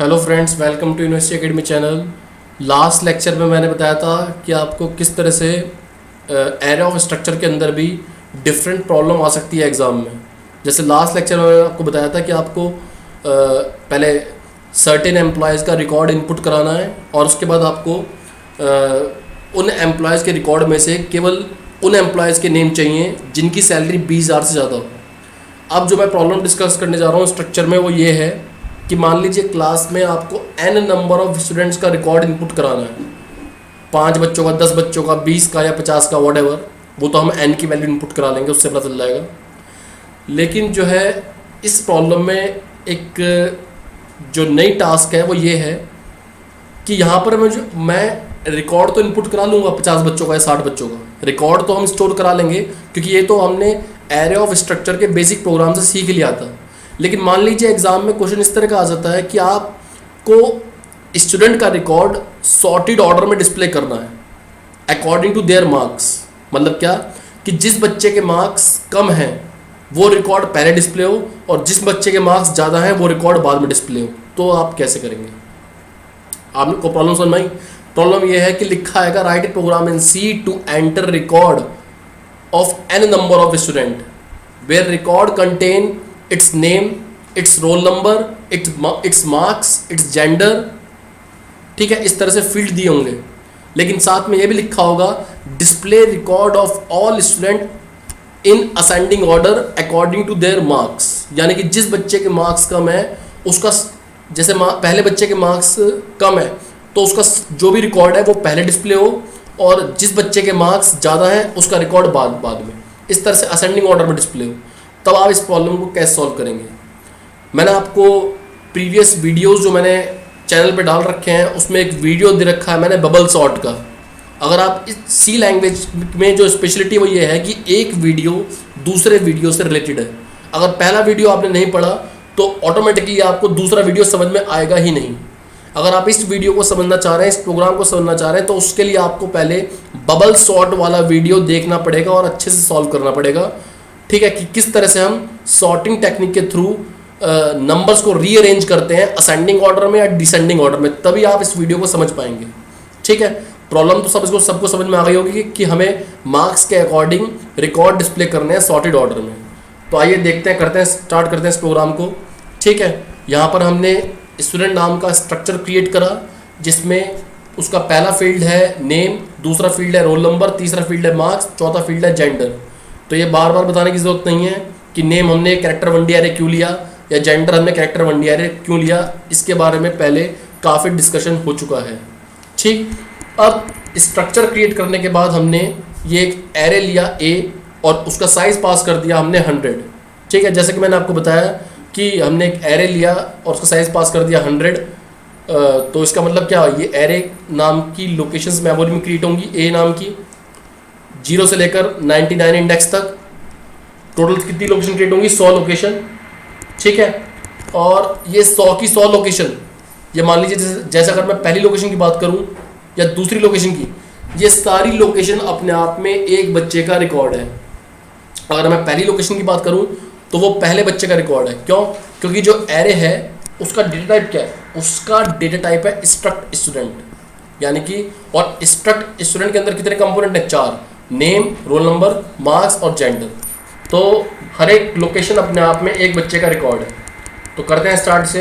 Hello friends, welcome to university academy channel. Last lecture में मैंने बताया था कि आपको किस तरह से एरे ऑफ स्ट्रक्चर के अंदर भी डिफरेंट प्रॉब्लम आ सकती है एग्ज़ाम में। जैसे लास्ट लेक्चर में मैंने आपको बताया था कि आपको पहले सर्टेन एम्प्लॉयज़ का रिकॉर्ड इनपुट कराना है और उसके बाद आपको उन एम्प्लॉयज़ के रिकॉर्ड में से केवल उन एम्प्लॉयज़ के नेम चाहिए जिनकी सैलरी 20,000 से ज़्यादा हो। अब जो मैं प्रॉब्लम डिस्कस करने जा रहा हूँ स्ट्रक्चर में वो ये है कि मान लीजिए क्लास में आपको n नंबर ऑफ स्टूडेंट्स का रिकॉर्ड इनपुट कराना है, 5 बच्चों का, 10 बच्चों का, 20 का या 50 का, वॉट, वो तो हम n की वैल्यू इनपुट करा लेंगे, उससे पता चल जाएगा। लेकिन जो है इस प्रॉब्लम में एक जो नई टास्क है वो ये है कि यहाँ पर मैं रिकॉर्ड तो इनपुट करा लूँगा 50 बच्चों का या 60 बच्चों का, रिकॉर्ड तो हम स्टोर करा लेंगे क्योंकि ये तो हमने एरे ऑफ स्ट्रक्चर के बेसिक प्रोग्राम से सीख लिया था। लेकिन मान लीजिए एग्जाम में क्वेश्चन इस तरह का आ जाता है कि आपको स्टूडेंट का रिकॉर्ड सॉर्टेड ऑर्डर में डिस्प्ले करना है अकॉर्डिंग टू देयर मार्क्स। मतलब क्या कि जिस बच्चे के मार्क्स कम हैं वो रिकॉर्ड पहले डिस्प्ले हो और जिस बच्चे के मार्क्स ज़्यादा हैं वो रिकॉर्ड बाद में डिस्प्ले हो। तो आप कैसे करेंगे? आपको प्रॉब्लम समझ में आई? प्रॉब्लम ये है कि लिखा है write a program in C to enter record of n number of student where record contain its name, its roll number, its marks, its gender। ठीक है, इस तरह से फील्ड दिए होंगे, लेकिन साथ में ये भी लिखा होगा display record of all student in ascending order according to their marks. यानी कि जिस बच्चे के मार्क्स कम है उसका, जैसे पहले बच्चे के मार्क्स कम है तो उसका जो भी रिकॉर्ड है वो पहले डिस्प्ले हो और जिस बच्चे के मार्क्स ज़्यादा हैं उसका रिकॉर्ड बाद में, इस तरह से असेंडिंग ऑर्डर में डिस्प्ले हो। तब आप इस प्रॉब्लम को कैसे सॉल्व करेंगे? मैंने आपको प्रीवियस वीडियोस जो मैंने चैनल पे डाल रखे हैं उसमें एक वीडियो दे रखा है मैंने बबल सॉर्ट का। अगर आप इस सी लैंग्वेज में जो स्पेशलिटी वो ये है कि एक वीडियो दूसरे वीडियो से रिलेटेड है। अगर पहला वीडियो आपने नहीं पढ़ा तो ऑटोमेटिकली आपको दूसरा वीडियो समझ में आएगा ही नहीं। अगर आप इस वीडियो को समझना चाह रहे हैं, इस प्रोग्राम को समझना चाह रहे हैं, तो उसके लिए आपको पहले बबल सॉर्ट वाला वीडियो देखना पड़ेगा और अच्छे से सॉल्व करना पड़ेगा। ठीक है, कि किस तरह से हम सॉर्टिंग टेक्निक के थ्रू नंबर्स को रीअरेंज करते हैं असेंडिंग ऑर्डर में या डिसेंडिंग ऑर्डर में, तभी आप इस वीडियो को समझ पाएंगे। ठीक है, प्रॉब्लम तो सबको समझ में आ गई होगी कि हमें मार्क्स के अकॉर्डिंग रिकॉर्ड डिस्प्ले करने हैं सॉर्टेड ऑर्डर में। तो आइए देखते हैं, स्टार्ट करते हैं इस प्रोग्राम को। ठीक है, यहाँ पर हमने स्टूडेंट नाम का स्ट्रक्चर क्रिएट करा जिसमें उसका पहला फील्ड है नेम, दूसरा फील्ड है रोल नंबर, तीसरा फील्ड है मार्क्स, चौथा फील्ड है जेंडर। तो ये बार बार बताने की ज़रूरत नहीं है कि नेम हमने कैरेक्टर 1D एरे क्यों लिया या जेंडर हमने कैरेक्टर 1D एरे क्यों लिया, इसके बारे में पहले काफ़ी डिस्कशन हो चुका है। ठीक, अब स्ट्रक्चर क्रिएट करने के बाद हमने ये एक एरे लिया A और उसका साइज़ पास कर दिया हमने 100। ठीक है, जैसे कि मैंने आपको बताया कि हमने एक एरे लिया और उसका साइज़ पास कर दिया 100। तो इसका मतलब क्या, ये एरे नाम की लोकेशंस मेमोरी में क्रिएट होंगी, A नाम की 0 से लेकर 99 इंडेक्स तक। टोटल कितनी लोकेशन क्रिएट होंगी? 100 लोकेशन। ठीक है, और ये 100 की 100 लोकेशन, ये मान लीजिए जैसे अगर मैं पहली लोकेशन की बात करूं या दूसरी लोकेशन की, ये सारी लोकेशन अपने आप में एक बच्चे का रिकॉर्ड है। अगर मैं पहली लोकेशन की बात करूं तो वो पहले बच्चे का रिकॉर्ड है। क्यों? क्योंकि जो एरे है उसका डेटा टाइप क्या है? उसका डेटा टाइप है स्ट्रक्ट स्टूडेंट, यानी कि, और स्ट्रक्ट स्टूडेंट के अंदर कितने कंपोनेंट हैं? 4, नेम, रोल नंबर, मार्क्स और जेंडर। तो हर एक लोकेशन अपने आप में एक बच्चे का रिकॉर्ड है। तो करते हैं स्टार्ट से।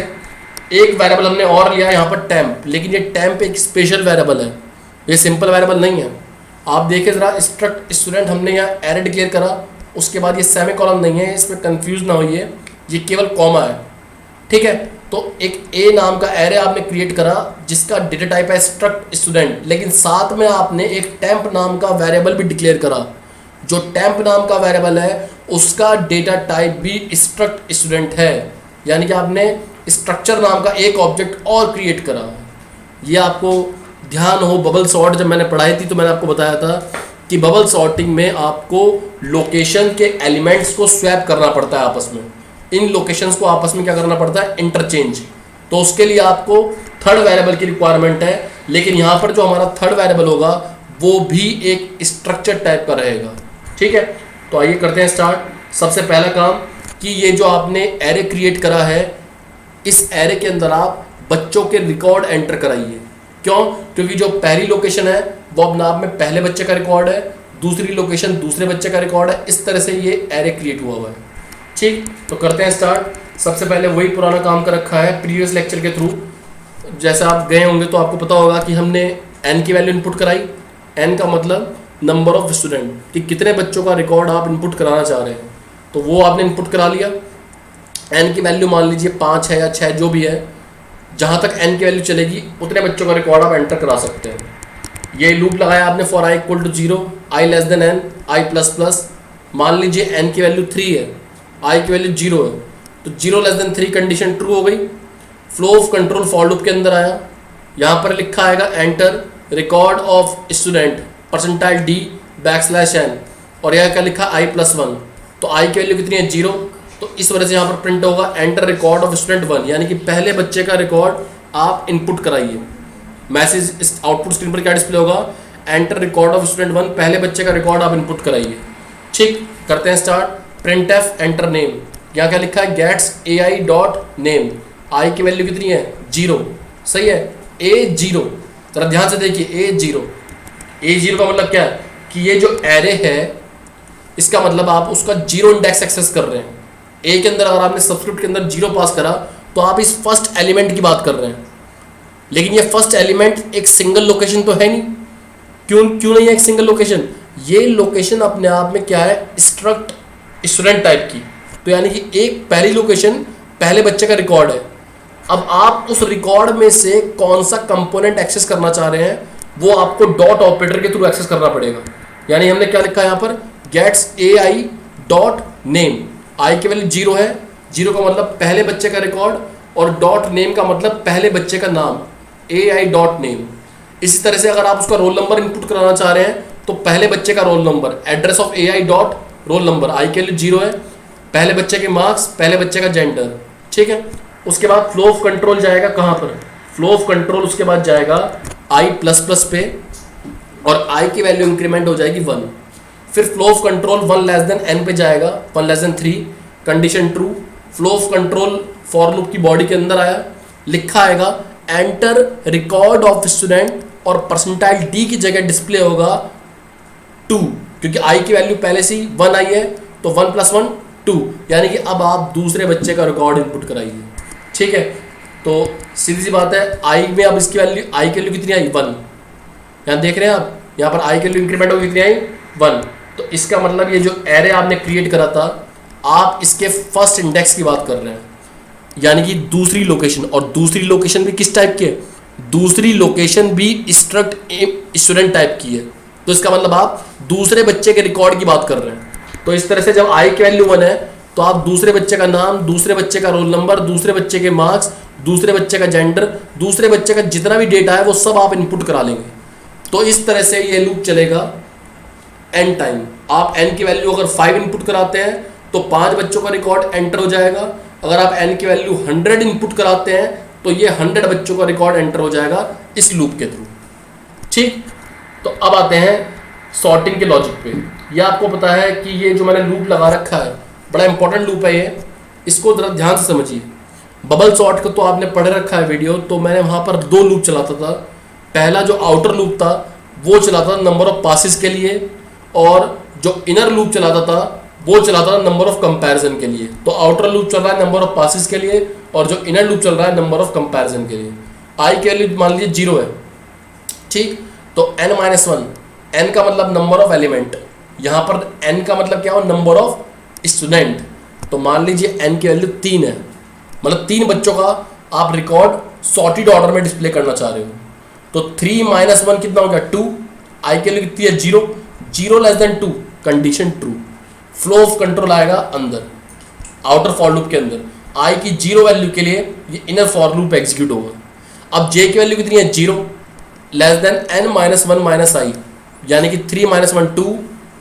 एक वेरिएबल हमने और लिया है यहाँ पर टेम्प, लेकिन ये टेम्प एक स्पेशल वेरिएबल है, ये सिंपल वेरिएबल नहीं है। आप देखिए ज़रा, स्ट्रक्ट स्टूडेंट हमने यहाँ एरे डिक्लेयर करा, उसके बाद ये सेमी कॉलम नहीं है, इसमें कंफ्यूज ना होइए, ये केवल कॉमा है। ठीक है, तो एक A नाम का एरे आपने क्रिएट करा जिसका डेटा टाइप है स्ट्रक्ट स्टूडेंट, लेकिन साथ में आपने एक टेम्प नाम का वेरिएबल भी डिक्लेयर करा। जो टेम्प नाम का वेरिएबल है उसका डेटा टाइप भी स्ट्रक्ट स्टूडेंट है, यानी कि आपने स्ट्रक्चर नाम का एक ऑब्जेक्ट और क्रिएट करा। ये आपको ध्यान हो, बबल सॉर्ट जब मैंने पढ़ाई थी तो मैंने आपको बताया था कि बबल सॉर्टिंग में आपको लोकेशन के एलिमेंट्स को स्वैप करना पड़ता है आपस में, इन लोकेशंस को आपस में क्या करना पड़ता है? इंटरचेंज। तो उसके लिए आपको थर्ड वेरिएबल की रिक्वायरमेंट है, लेकिन यहाँ पर जो हमारा थर्ड वेरिएबल होगा वो भी एक स्ट्रक्चर टाइप का रहेगा। ठीक है, तो आइए करते हैं स्टार्ट। सबसे पहला काम कि ये जो आपने एरे क्रिएट करा है, इस एरे के अंदर आप बच्चों के रिकॉर्ड एंटर कराइए। क्यों? क्योंकि जो पहली लोकेशन है वो अपने आप में पहले बच्चे का रिकॉर्ड है, दूसरी लोकेशन दूसरे बच्चे का रिकॉर्ड है। इस तरह से ये एरे क्रिएट हुआ हुआ है। ठीक, तो करते हैं स्टार्ट। सबसे पहले वही पुराना काम कर रखा है प्रीवियस लेक्चर के थ्रू। जैसे आप गए होंगे तो आपको पता होगा कि हमने n की वैल्यू इनपुट कराई। n का मतलब नंबर ऑफ स्टूडेंट, कि कितने बच्चों का रिकॉर्ड आप इनपुट कराना चाह रहे हैं, तो वो आपने इनपुट करा लिया। n की वैल्यू मान लीजिए 5 है या 6 जो भी है, जहाँ तक n की वैल्यू चलेगी उतने बच्चों का रिकॉर्ड आप एंटर करा सकते हैं। ये लूप लगाया आपने for i equal to 0, i less than n, i plus plus. मान लीजिए n की वैल्यू 3 है, i की वैल्यू 0 है, तो 0 लेस देन 3 कंडीशन ट्रू हो गई। Flow of control for loop के अंदर आया, यहाँ पर लिखा आएगा enter record of student percentile d \n, और यहाँ क्या लिखा i प्लस 1, तो i की वैल्यू कितनी है 0, तो इस वजह से यहाँ पर प्रिंट होगा एंटर रिकॉर्ड ऑफ स्टूडेंट 1, यानी कि पहले बच्चे का रिकॉर्ड आप इनपुट कराइए। मैसेज इस आउटपुट स्क्रीन पर क्या डिस्प्ले होगा, एंटर रिकॉर्ड ऑफ स्टूडेंट 1, पहले बच्चे का रिकॉर्ड आप इनपुट कराइए। ठीक, करते हैं start. Print F enter name, यहाँ क्या लिखा है गेट्स ai डॉट नेम, आई की वैल्यू कितनी है 0, सही है, a0। जरा ध्यान से देखिए a0 का मतलब क्या है कि ये जो एरे है इसका मतलब आप उसका 0 इंडेक्स एक्सेस कर रहे हैं। ए के अंदर अगर आपने सबस्क्रिप्ट के अंदर 0 पास करा तो आप इस फर्स्ट एलिमेंट की बात कर रहे हैं, लेकिन ये फर्स्ट एलिमेंट एक सिंगल लोकेशन तो है नहीं। क्यों नहीं है एक सिंगल लोकेशन? ये लोकेशन अपने आप में क्या है, स्ट्रक्ट स्टूडेंट टाइप की, तो यानी कि एक पहली लोकेशन पहले बच्चे का रिकॉर्ड है। अब आप उस रिकॉर्ड में से कौन सा कंपोनेंट एक्सेस करना चाह रहे हैं वो आपको डॉट ऑपरेटर के थ्रू एक्सेस करना पड़ेगा। यानी हमने क्या लिखा है यहाँ पर गेट्स ai डॉट नेम, आई की वैल्यू 0 है, 0 का मतलब पहले बच्चे का रिकॉर्ड, और डॉट नेम का मतलब पहले बच्चे का नाम, ai डॉट नेम। इसी तरह से अगर आप उसका रोल नंबर इनपुट कराना चाह रहे हैं तो पहले बच्चे का roll number, address of ai dot roll number, I की वैल्यू 0 है, पहले बच्चे के मार्क्स, पहले बच्चे का जेंडर। ठीक है, उसके बाद फ्लो ऑफ कंट्रोल जाएगा कहाँ पर, फ्लो ऑफ कंट्रोल उसके बाद जाएगा i प्लस प्लस पे, और i की वैल्यू इंक्रीमेंट हो जाएगी 1। फिर flow of control 1 less than n पे जाएगा, 1 less than 3 condition true. Flow of control for loop की बॉडी के अंदर आया, लिखा आएगा एंटर रिकॉर्ड ऑफ स्टूडेंट, और परसेंटाइल d की जगह डिस्प्ले होगा 2, क्योंकि i की वैल्यू पहले से ही 1 आई है, तो 1 प्लस 1 2, यानी कि अब आप दूसरे बच्चे का रिकॉर्ड इनपुट कराइए। ठीक है, तो सीधी सी बात है, i में अब इसकी वैल्यू, i की वैल्यू कितनी आई 1, यहाँ देख रहे हैं आप, यहाँ पर i की वैल्यू इंक्रीमेंट होगी कितनी आई 1, तो इसका मतलब ये जो एरे आपने क्रिएट करा था आप इसके फर्स्ट इंडेक्स की बात कर रहे हैं, यानी कि दूसरी लोकेशन, और दूसरी लोकेशन भी किस टाइप की है, दूसरी लोकेशन भी स्ट्रक्ट स्टूडेंट टाइप की है, तो इसका मतलब आप दूसरे बच्चे के रिकॉर्ड की बात कर रहे हैं। तो इस तरह से जब i की वैल्यू 1 है तो आप दूसरे बच्चे का नाम, दूसरे बच्चे का रोल नंबर, दूसरे बच्चे के मार्क्स, दूसरे बच्चे का जेंडर, दूसरे बच्चे का जितना भी डेटा है वो सब आप इनपुट करा लेंगे। तो इस तरह से ये लूप चलेगा n टाइम। आप n की वैल्यू अगर 5 इनपुट कराते हैं तो 5 बच्चों का रिकॉर्ड एंटर हो जाएगा। अगर आप n की वैल्यू 100 इनपुट कराते हैं तो ये 100 बच्चों का रिकॉर्ड एंटर हो जाएगा इस लूप के थ्रू। ठीक, तो अब आते हैं सॉर्टिंग के लॉजिक पे। ये आपको पता है कि ये जो मैंने लूप लगा रखा है बड़ा इंपॉर्टेंट लूप है ये, इसको जरा ध्यान से समझिए। बबल सॉर्ट को तो आपने पढ़ रखा है वीडियो, तो मैंने वहाँ पर 2 लूप चलाता था। पहला जो आउटर लूप था वो चलाता था नंबर ऑफ पासिस के लिए, और जो इनर लूप चलाता था वो चलाता था नंबर ऑफ कंपैरिजन के लिए। तो आउटर लूप चल रहा है नंबर ऑफ पासिस के लिए, और जो इनर लूप चल रहा है नंबर ऑफ कंपैरिजन के लिए। आई की वैल्यू मान लीजिए 0 है, ठीक, तो n-1, n का मतलब नंबर ऑफ एलिमेंट, यहाँ पर n का मतलब क्या हो, नंबर ऑफ स्टूडेंट। तो मान लीजिए n की वैल्यू 3 है, मतलब 3 बच्चों का आप रिकॉर्ड सॉर्टेड ऑर्डर में डिस्प्ले करना चाह रहे हो। तो 3 - 1 कितना हो गया 2, आई की वैल्यू कितनी है 0, 0 less than 2 condition true. Flow of control आएगा अंदर आउटर फॉर लूप के अंदर, आई की 0 वैल्यू के लिए ये इनर फॉर लूप एग्जीक्यूट होगा। अब j की वैल्यू कितनी है 0 लेस देन n-1 - i, यानी कि 3 - 1 2,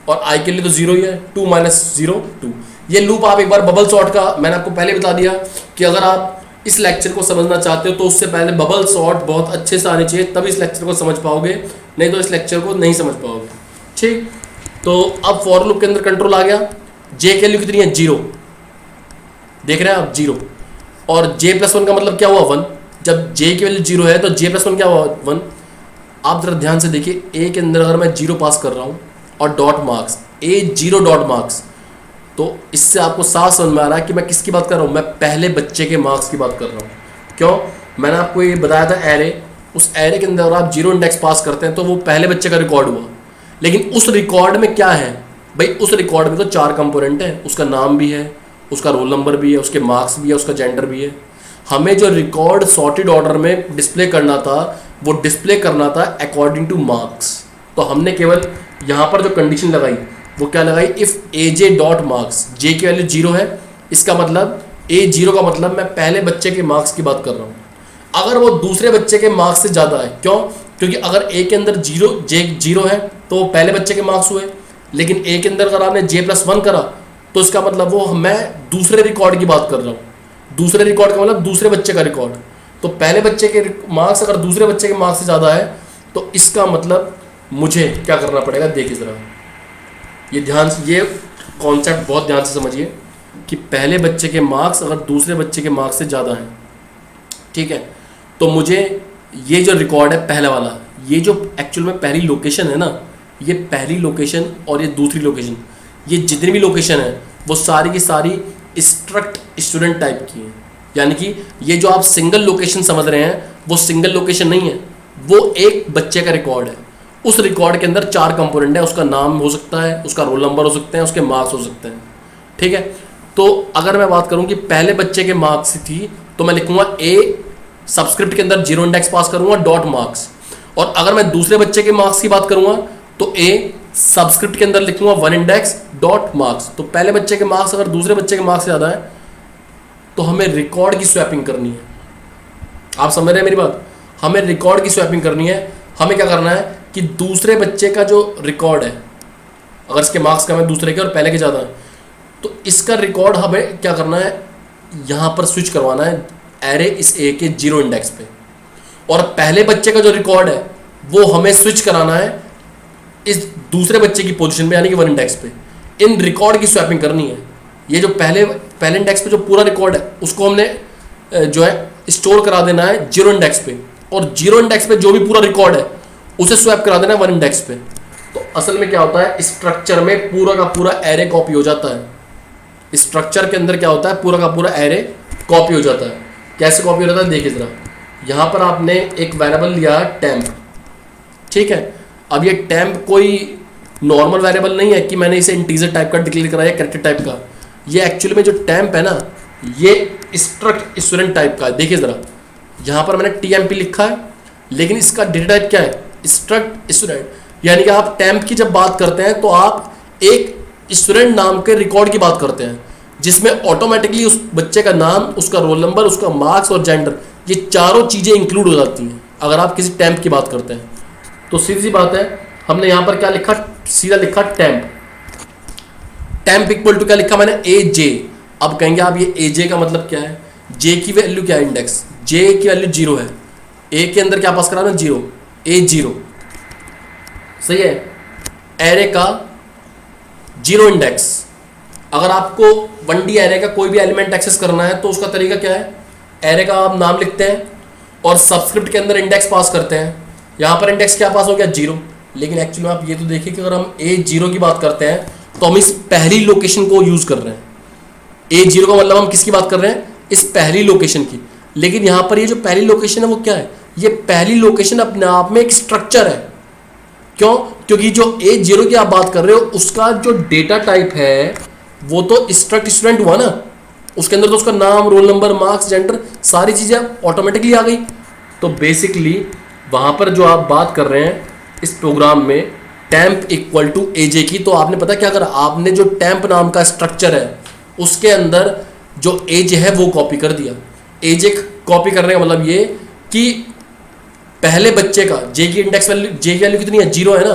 और i के लिए तो 0 ही है, 2 - 0 2। ये लूप आप एक बार बबल सॉर्ट का, मैंने आपको पहले बता दिया कि अगर आप इस लेक्चर को समझना चाहते हो तो उससे पहले बबल सॉर्ट बहुत अच्छे से आने चाहिए, तब इस लेक्चर को समझ पाओगे, नहीं तो इस लेक्चर को नहीं समझ पाओगे। ठीक, तो अब फॉर लूप के अंदर कंट्रोल आ गया। j की वैल्यू कितनी है 0, देख रहे हैं आप 0, और j + 1 का मतलब क्या हुआ 1। जब जे की वैल्यू 0 है तो जे प्लस 1 क्या हुआ 1। आप जरा ध्यान से देखिए, ए के अंदर अगर मैं 0 पास कर रहा हूँ और डॉट मार्क्स ए 0 डॉट मार्क्स, तो इससे आपको साफ समझ में आ रहा है कि मैं किसकी बात कर रहा हूँ, मैं पहले बच्चे के मार्क्स की बात कर रहा हूँ। क्यों, मैंने आपको ये बताया था एरे, उस एरे के अंदर आप 0 इंडेक्स पास करते हैं तो वो पहले बच्चे का रिकॉर्ड हुआ। लेकिन उस रिकॉर्ड में क्या है भाई, उस रिकॉर्ड में तो 4 कंपोनेंट है, उसका नाम भी है, उसका रोल नंबर भी है, उसके मार्क्स भी है, उसका जेंडर भी है। हमें जो रिकॉर्ड सॉर्टेड ऑर्डर में डिस्प्ले करना था वो डिस्प्ले करना था अकॉर्डिंग टू मार्क्स। तो हमने केवल यहाँ पर जो कंडीशन लगाई वो क्या लगाई, if A J dot marks, J की वैल्यू 0 है, इसका मतलब ए 0 का मतलब मैं पहले बच्चे के मार्क्स की बात कर रहा हूँ। अगर वो दूसरे बच्चे के मार्क्स से ज़्यादा है, क्यों, क्योंकि अगर ए के अंदर जे 0 है तो वो पहले बच्चे के मार्क्स हुए, लेकिन ए के अंदर अगर आपने जे प्लस 1 करा तो इसका मतलब वो मैं दूसरे रिकॉर्ड की बात कर रहा हूँ। दूसरे रिकॉर्ड का मतलब दूसरे बच्चे का रिकॉर्ड। तो पहले बच्चे के मार्क्स अगर दूसरे बच्चे के मार्क्स से ज़्यादा है तो इसका मतलब मुझे क्या करना पड़ेगा, देखिए ज़रा ये ध्यान से, ये कॉन्सेप्ट बहुत ध्यान से समझिए कि पहले बच्चे के मार्क्स अगर दूसरे बच्चे के मार्क्स से ज़्यादा हैं, ठीक है, तो मुझे ये जो रिकॉर्ड है पहला वाला, ये जो एक्चुअल में पहली लोकेशन है ना, ये पहली लोकेशन और ये दूसरी लोकेशन, ये जितनी भी लोकेशन है वो सारी की सारी स्ट्रक्ट स्टूडेंट टाइप की है। यानी कि ये जो आप सिंगल लोकेशन समझ रहे हैं वो सिंगल लोकेशन नहीं है, वो एक बच्चे का रिकॉर्ड है। उस रिकॉर्ड के अंदर 4 कंपोनेंट है, उसका नाम हो सकता है, उसका रोल नंबर हो सकते हैं, उसके मार्क्स हो सकते हैं, ठीक है। तो अगर मैं बात करूं कि पहले बच्चे के मार्क्स थी तो मैं लिखूंगा ए सबस्क्रिप्ट के अंदर 0 इंडेक्स पास करूंगा डॉट मार्क्स, और अगर मैं दूसरे बच्चे के मार्क्स की बात करूंगा तो ए सबस्क्रिप्ट के अंदर लिखूंगा 1 इंडेक्स डॉट मार्क्स। तो पहले बच्चे के मार्क्स अगर दूसरे बच्चे के मार्क्स से ज़्यादा है तो हमें रिकॉर्ड की स्वैपिंग करनी है। आप समझ रहे हैं मेरी बात, हमें रिकॉर्ड की स्वैपिंग करनी है। हमें क्या करना है कि दूसरे बच्चे का जो रिकॉर्ड है, अगर इसके मार्क्स कम है दूसरे के और पहले के ज़्यादा है, तो इसका रिकॉर्ड हमें क्या करना है, यहाँ पर स्विच करवाना है एरे इस ए के 0 इंडेक्स पे, और पहले बच्चे का जो रिकॉर्ड है वो हमें स्विच कराना है इस दूसरे बच्चे की पोजीशन पे, यानी कि 1 इंडेक्स पे। इन रिकॉर्ड की स्वैपिंग करनी है। ये जो पहले इंडेक्स पे जो पूरा रिकॉर्ड है उसको हमने जो है स्टोर करा देना है 0 इंडेक्स पे, और 0 इंडेक्स पे जो भी पूरा रिकॉर्ड है उसे स्वैप करा देना है 1 इंडेक्स पे। तो असल में क्या होता है, स्ट्रक्चर में पूरा का पूरा एरे कॉपी हो जाता है। स्ट्रक्चर के अंदर क्या होता है, पूरा का पूरा एरे कॉपी हो जाता है। कैसे कॉपी हो जाता है, देखिए ज़रा, यहाँ पर आपने एक वेरिएबल लिया है टेम्प, ठीक है। अब ये टेम्प कोई नॉर्मल वेरिएबल नहीं है कि मैंने इसे इंटीजर टाइप का डिक्लेयर करा या कैरेक्टर टाइप का। ये एक्चुअली में जो टेम्प है ना, ये स्ट्रक्ट स्टूडेंट टाइप का है। देखिए ज़रा, यहाँ पर मैंने टीएमपी लिखा है, लेकिन इसका डेटा टाइप क्या है, स्ट्रक्ट स्टूडेंट। यानी कि आप टेम्प की जब बात करते हैं तो आप एक स्टूडेंट नाम के रिकॉर्ड की बात करते हैं, जिसमें ऑटोमेटिकली उस बच्चे का नाम, उसका रोल नंबर, उसका मार्क्स और जेंडर, ये चारों चीज़ें इंक्लूड हो जाती हैं अगर आप किसी टेम्प की बात करते हैं। तो सीधी सी बात है, हमने यहाँ पर क्या लिखा, सीधा लिखा टेम्प। टेम्प इक्वल टू क्या लिखा मैंने, ए जे। अब कहेंगे आप ये ए जे का मतलब क्या है, जे की वैल्यू क्या है, इंडेक्स जे की वैल्यू 0 है, ए के अंदर क्या पास करा ना 0, ए 0, सही है। एरे का 0 इंडेक्स, अगर आपको 1D एरे का कोई भी एलिमेंट एक्सेस करना है तो उसका तरीका क्या है, एरे का आप नाम लिखते हैं और सबस्क्रिप्ट के अंदर इंडेक्स पास करते हैं। यहाँ पर इंडेक्स क्या पास हो गया, 0। लेकिन एक्चुअली में आप ये तो देखिए कि अगर हम A0 की बात करते हैं तो हम इस पहली लोकेशन को यूज़ कर रहे हैं। A0 का मतलब हम किसकी बात कर रहे हैं, इस पहली लोकेशन की। लेकिन यहाँ पर ये जो पहली लोकेशन है वो क्या है, ये पहली लोकेशन अपने आप में एक स्ट्रक्चर है। क्यों, क्योंकि जो A0 की आप बात कर रहे हो उसका जो डेटा टाइप है वो तो स्ट्रक्ट स्टूडेंट हुआ ना, उसके अंदर तो उसका नाम, रोल नंबर, मार्क्स, जेंडर, सारी चीज़ें ऑटोमेटिकली आ गई। तो बेसिकली वहाँ पर जो आप बात कर रहे हैं इस प्रोग्राम में टेम्प इक्वल टू एजे की, तो आपने पता क्या करा, आपने जो टेम्प नाम का स्ट्रक्चर है उसके अंदर जो एज है वो कॉपी कर दिया। एजे कॉपी करने का मतलब ये कि पहले बच्चे का जे की इंडेक्स वैल्यू, जे की वैल्यू कितनी है, 0 है ना,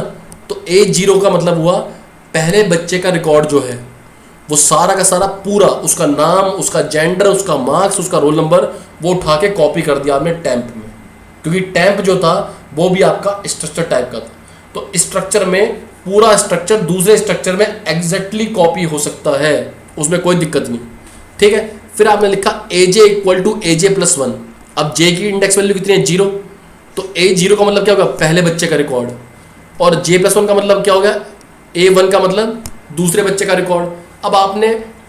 तो A0 का मतलब हुआ पहले बच्चे का रिकॉर्ड जो है वो सारा का सारा पूरा, उसका नाम, उसका जेंडर, उसका मार्क्स, उसका रोल नंबर, वो उठा के कॉपी कर दिया आपने टेम्प में। क्योंकि टेम्प जो था वो भी आपका स्ट्रक्चर टाइप का था। तो स्ट्रक्चर में पूरा स्ट्रक्चर दूसरे स्ट्रक्चर में एग्जैक्टली कॉपी हो सकता है, उसमें कोई दिक्कत नहीं, ठीक है। फिर आपने लिखा AJ इक्वल टू AJ+1। अब जे की इंडेक्स वैल्यू कितनी है 0, तो A0 का मतलब क्या होगा पहले बच्चे का रिकॉर्ड, और J+1 का मतलब क्या हो गया A1 का मतलब दूसरे बच्चे का रिकॉर्ड। अब आपने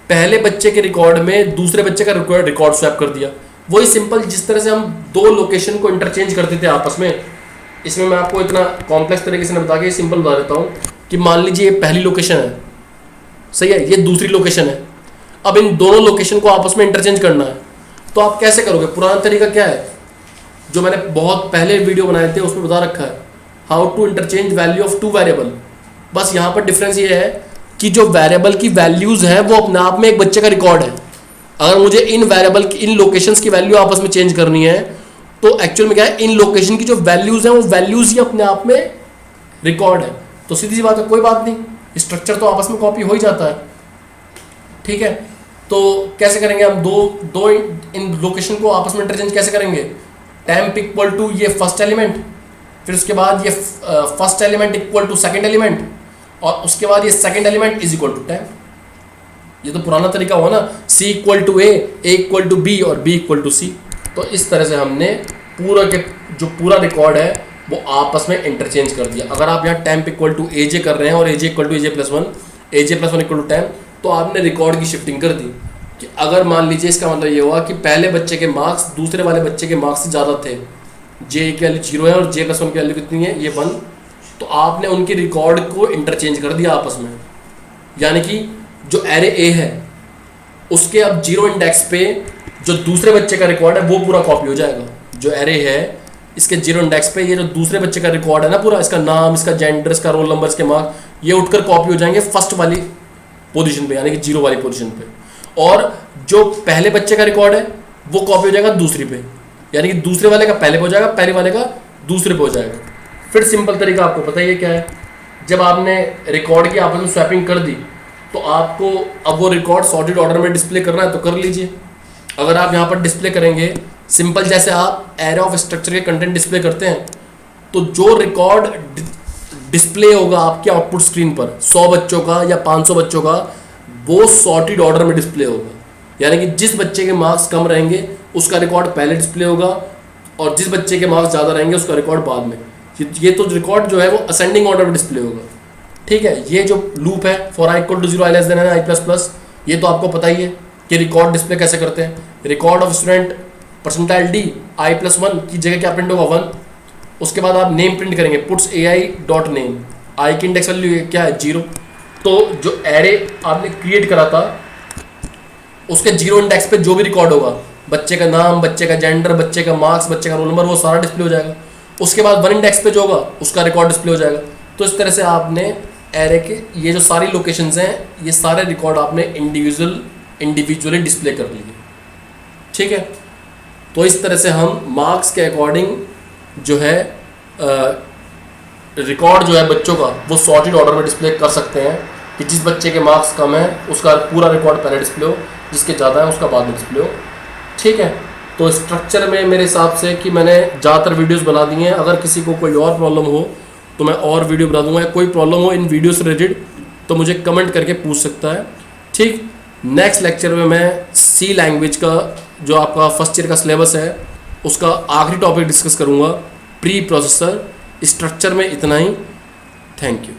पहले बच्चे के रिकॉर्ड में दूसरे बच्चे का रिकॉर्ड स्वैप कर दिया। वही सिंपल जिस तरह से हम दो लोकेशन को इंटरचेंज करते थे आपस में, इसमें मैं आपको इतना कॉम्प्लेक्स तरीके से नहीं बता के सिंपल बता देता हूँ कि मान लीजिए ये पहली लोकेशन है, सही है, ये दूसरी लोकेशन है। अब इन दोनों लोकेशन को आपस में इंटरचेंज करना है, तो आप कैसे करोगे? पुराना तरीका क्या है जो मैंने बहुत पहले वीडियो बनाए थे उसमें बता रखा है, how to interchange value of two variable. बस यहाँ पर डिफरेंस ये है कि जो वेरिएबल की वैल्यूज़ है वो अपने आप में एक बच्चे का रिकॉर्ड है। अगर मुझे इन वेरिएबल की इन लोकेशंस की वैल्यू आपस में चेंज करनी है तो एक्चुअल में क्या है, इन लोकेशन की जो वैल्यूज़ हैं वो वैल्यूज़ ही अपने आप में रिकॉर्ड है। तो सीधी सी बात है, कोई बात नहीं, स्ट्रक्चर तो आपस में कॉपी हो ही जाता है, ठीक है। तो कैसे करेंगे हम दो इन लोकेशन को आपस में इंटरचेंज कैसे करेंगे? टेम्प इक्वल टू ये फर्स्ट एलिमेंट, फिर उसके बाद ये first element equal to second element, और उसके बाद ये second element is equal to temp. ये तो पुराना तरीका हुआ ना, C equal to A equal to B और B इक्वल टू C। तो इस तरह से हमने जो पूरा रिकॉर्ड है वो आपस में इंटरचेंज कर दिया। अगर आप यहाँ टेम्प इक्वल टू AJ कर रहे हैं और AJ equal to AJ+1 AJ+1 equal to temp, तो आपने रिकॉर्ड की शिफ्टिंग कर दी कि अगर मान लीजिए इसका मतलब ये हुआ कि पहले बच्चे के मार्क्स दूसरे वाले बच्चे के मार्क्स से ज़्यादा थे, J की वैल्यू 0 है और J+1 की वैल्यू कितनी है, ये 1, तो आपने उनके रिकॉर्ड को इंटरचेंज कर दिया आपस में। यानी कि जो एरे A है उसके अब 0 इंडेक्स पे जो दूसरे बच्चे का रिकॉर्ड है वो पूरा कॉपी हो जाएगा। जो एरे है इसके 0 इंडेक्स पे ये जो दूसरे बच्चे का रिकॉर्ड है ना पूरा, इसका नाम, इसका जेंडर, इसका रोल नंबर, इसके मार्क्स, ये उठकर कॉपी हो जाएंगे फर्स्ट वाली पोजीशन पे, यानी कि 0 वाली पोजीशन पे। और जो पहले बच्चे का रिकॉर्ड है वो कॉपी हो जाएगा दूसरी पे, यानी कि दूसरे वाले का पहले पे हो जाएगा, पहले वाले का दूसरे पे हो जाएगा। फिर सिंपल तरीका आपको पता ही है क्या है, जब आपने रिकॉर्ड की आपस में स्वैपिंग कर दी तो आपको अब वो रिकॉर्ड सॉर्टेड ऑर्डर में डिस्प्ले करना है तो कर लीजिए। अगर आप यहाँ पर डिस्प्ले करेंगे सिंपल जैसे आप एरे ऑफ स्ट्रक्चर के कंटेंट डिस्प्ले करते हैं, तो जो रिकॉर्ड डिस्प्ले होगा आपके आउटपुट स्क्रीन पर 100 बच्चों का या 500 बच्चों का, वो सॉर्टेड ऑर्डर में डिस्प्ले होगा। यानी कि जिस बच्चे के मार्क्स कम रहेंगे उसका रिकॉर्ड पहले डिस्प्ले होगा और जिस बच्चे के मार्क्स ज़्यादा रहेंगे उसका रिकॉर्ड बाद में। ये तो रिकॉर्ड जो है वो असेंडिंग ऑर्डर में डिस्प्ले होगा, ठीक है। ये जो लूप है for i equal to 0 i less than i++, ये तो आपको पता ही है कि रिकॉर्ड डिस्प्ले कैसे करते हैं। Record of student percentile D i+1 की जगह क्या प्रिंट होगा 1, उसके बाद आप नेम प्रिंट करेंगे पुट्स ai डॉट नेम, आई की इंडेक्स वैल्यू क्या है 0। तो जो एरे आपने क्रिएट करा था उसके 0 इंडेक्स पे जो भी रिकॉर्ड होगा, बच्चे का नाम, बच्चे का जेंडर, बच्चे का मार्क्स, बच्चे का रोल नंबर, वो सारा डिस्प्ले हो जाएगा। उसके बाद 1 इंडेक्स पे जो होगा उसका रिकॉर्ड डिस्प्ले हो जाएगा। तो इस तरह से आपने एरे के ये जो सारी लोकेशंस हैं ये सारे रिकॉर्ड आपने इंडिविजुअली डिस्प्ले कर लिए, ठीक है। तो इस तरह से हम मार्क्स के अकॉर्डिंग जो है रिकॉर्ड जो है बच्चों का वो सॉर्टेड ऑर्डर में डिस्प्ले कर सकते हैं कि जिस बच्चे के मार्क्स कम है उसका पूरा रिकॉर्ड पहले डिस्प्ले हो, जिसके ज़्यादा है उसका बाद में डिस्प्ले हो, ठीक है। तो स्ट्रक्चर में मेरे हिसाब से कि मैंने ज़्यादातर वीडियोस बना दी हैं। अगर किसी को कोई और प्रॉब्लम हो तो मैं और वीडियो बना दूंगा, या कोई प्रॉब्लम हो इन वीडियो से रिलेटेड तो मुझे कमेंट करके पूछ सकता है, ठीक। नेक्स्ट लेक्चर में मैं C लैंग्वेज का जो आपका फर्स्ट ईयर का सिलेबस है उसका आखिरी टॉपिक डिस्कस करूँगा, प्री प्रोसेसर। स्ट्रक्चर में इतना ही, थैंक यू।